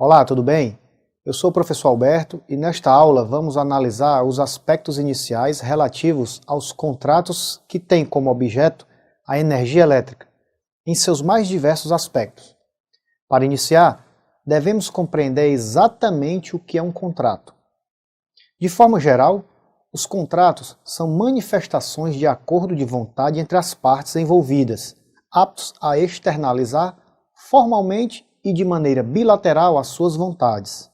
Olá, tudo bem? Eu sou o professor Alberto e nesta aula vamos analisar os aspectos iniciais relativos aos contratos que têm como objeto a energia elétrica, em seus mais diversos aspectos. Para iniciar, devemos compreender exatamente o que é um contrato. De forma geral, os contratos são manifestações de acordo de vontade entre as partes envolvidas, aptos a externalizar formalmente e de maneira bilateral as suas vontades.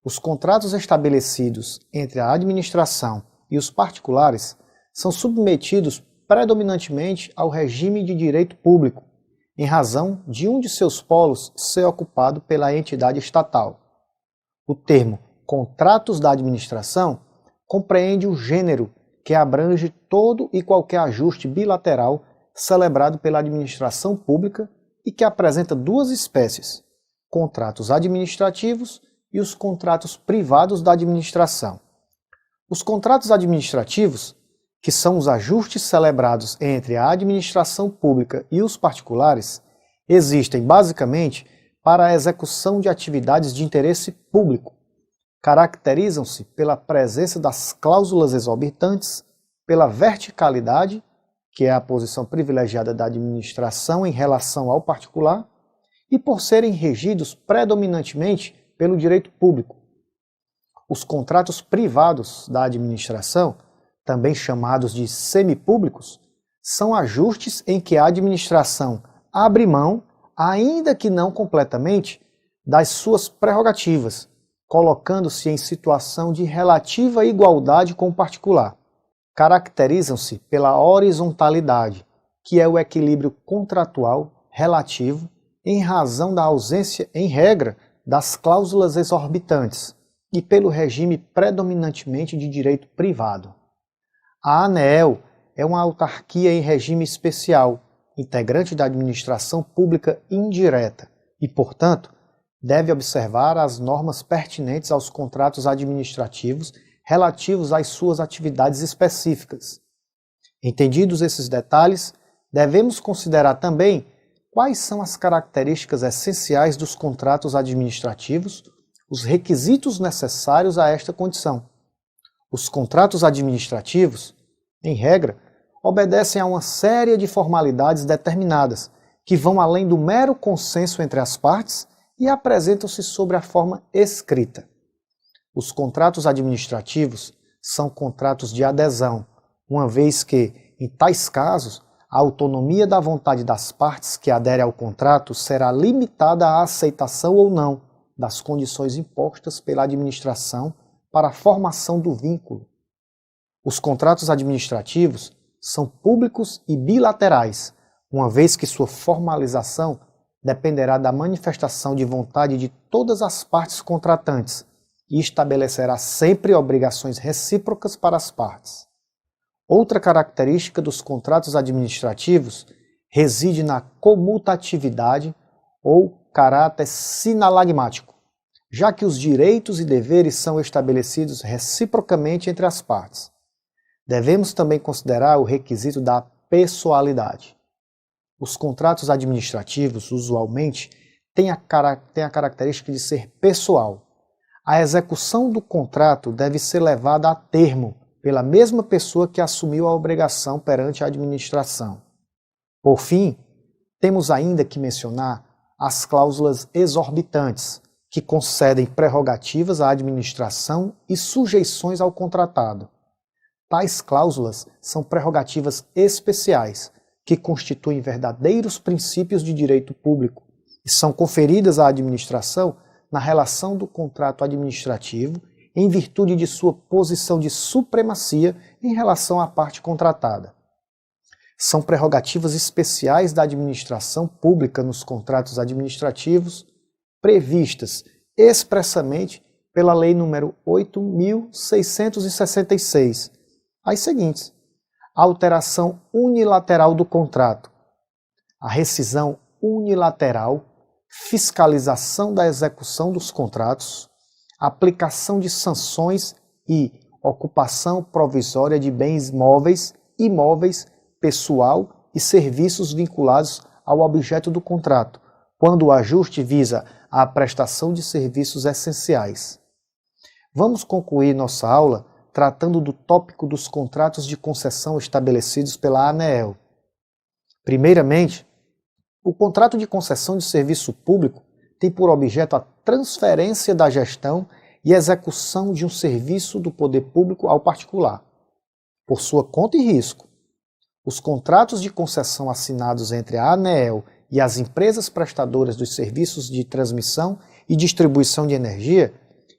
Os contratos estabelecidos entre a administração e os particulares são submetidos predominantemente ao regime de direito público, em razão de um de seus polos ser ocupado pela entidade estatal. O termo contratos da administração compreende o gênero que abrange todo e qualquer ajuste bilateral celebrado pela administração pública e que apresenta duas espécies, contratos administrativos e os contratos privados da administração. Os contratos administrativos, que são os ajustes celebrados entre a administração pública e os particulares, existem basicamente para a execução de atividades de interesse público. Caracterizam-se pela presença das cláusulas exorbitantes, pela verticalidade, que é a posição privilegiada da administração em relação ao particular, e por serem regidos predominantemente pelo direito público. Os contratos privados da administração, também chamados de semipúblicos, são ajustes em que a administração abre mão, ainda que não completamente, das suas prerrogativas, colocando-se em situação de relativa igualdade com o particular. Caracterizam-se pela horizontalidade, que é o equilíbrio contratual relativo em razão da ausência, em regra, das cláusulas exorbitantes e pelo regime predominantemente de direito privado. A ANEEL é uma autarquia em regime especial, integrante da administração pública indireta e, portanto, deve observar as normas pertinentes aos contratos administrativos relativos às suas atividades específicas. Entendidos esses detalhes, devemos considerar também quais são as características essenciais dos contratos administrativos, os requisitos necessários a esta condição. Os contratos administrativos, em regra, obedecem a uma série de formalidades determinadas, que vão além do mero consenso entre as partes e apresentam-se sob a forma escrita. Os contratos administrativos são contratos de adesão, uma vez que, em tais casos, a autonomia da vontade das partes que aderem ao contrato será limitada à aceitação ou não das condições impostas pela administração para a formação do vínculo. Os contratos administrativos são públicos e bilaterais, uma vez que sua formalização dependerá da manifestação de vontade de todas as partes contratantes e estabelecerá sempre obrigações recíprocas para as partes. Outra característica dos contratos administrativos reside na comutatividade ou caráter sinalagmático, já que os direitos e deveres são estabelecidos reciprocamente entre as partes. Devemos também considerar o requisito da pessoalidade. Os contratos administrativos, usualmente, têm a característica de ser pessoal. A execução do contrato deve ser levada a termo pela mesma pessoa que assumiu a obrigação perante a administração. Por fim, temos ainda que mencionar as cláusulas exorbitantes, que concedem prerrogativas à administração e sujeições ao contratado. Tais cláusulas são prerrogativas especiais, que constituem verdadeiros princípios de direito público e são conferidas à administração na relação do contrato administrativo em virtude de sua posição de supremacia em relação à parte contratada. São prerrogativas especiais da administração pública nos contratos administrativos, previstas expressamente pela Lei nº 8.666, as seguintes: a alteração unilateral do contrato, a rescisão unilateral, fiscalização da execução dos contratos, aplicação de sanções e ocupação provisória de bens móveis, imóveis, pessoal e serviços vinculados ao objeto do contrato, quando o ajuste visa a prestação de serviços essenciais. Vamos concluir nossa aula tratando do tópico dos contratos de concessão estabelecidos pela ANEEL. Primeiramente, o contrato de concessão de serviço público tem por objeto a transferência da gestão e execução de um serviço do poder público ao particular, por sua conta e risco. Os contratos de concessão assinados entre a ANEEL e as empresas prestadoras dos serviços de transmissão e distribuição de energia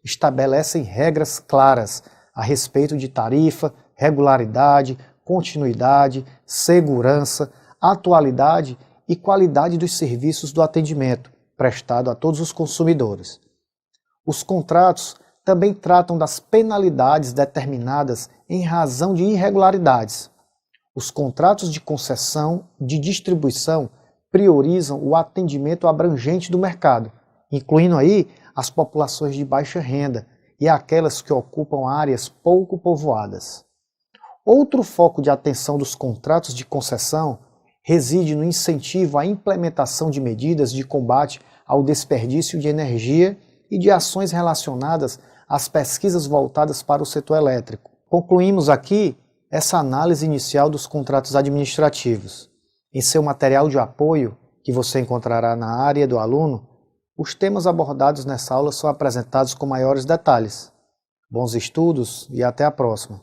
estabelecem regras claras a respeito de tarifa, regularidade, continuidade, segurança, atualidade e qualidade dos serviços do atendimento prestado a todos os consumidores. Os contratos também tratam das penalidades determinadas em razão de irregularidades. Os contratos de concessão de distribuição priorizam o atendimento abrangente do mercado, incluindo aí as populações de baixa renda e aquelas que ocupam áreas pouco povoadas. Outro foco de atenção dos contratos de concessão reside no incentivo à implementação de medidas de combate ao desperdício de energia e de ações relacionadas às pesquisas voltadas para o setor elétrico. Concluímos aqui essa análise inicial dos contratos administrativos. Em seu material de apoio, que você encontrará na área do aluno, os temas abordados nessa aula são apresentados com maiores detalhes. Bons estudos e até a próxima!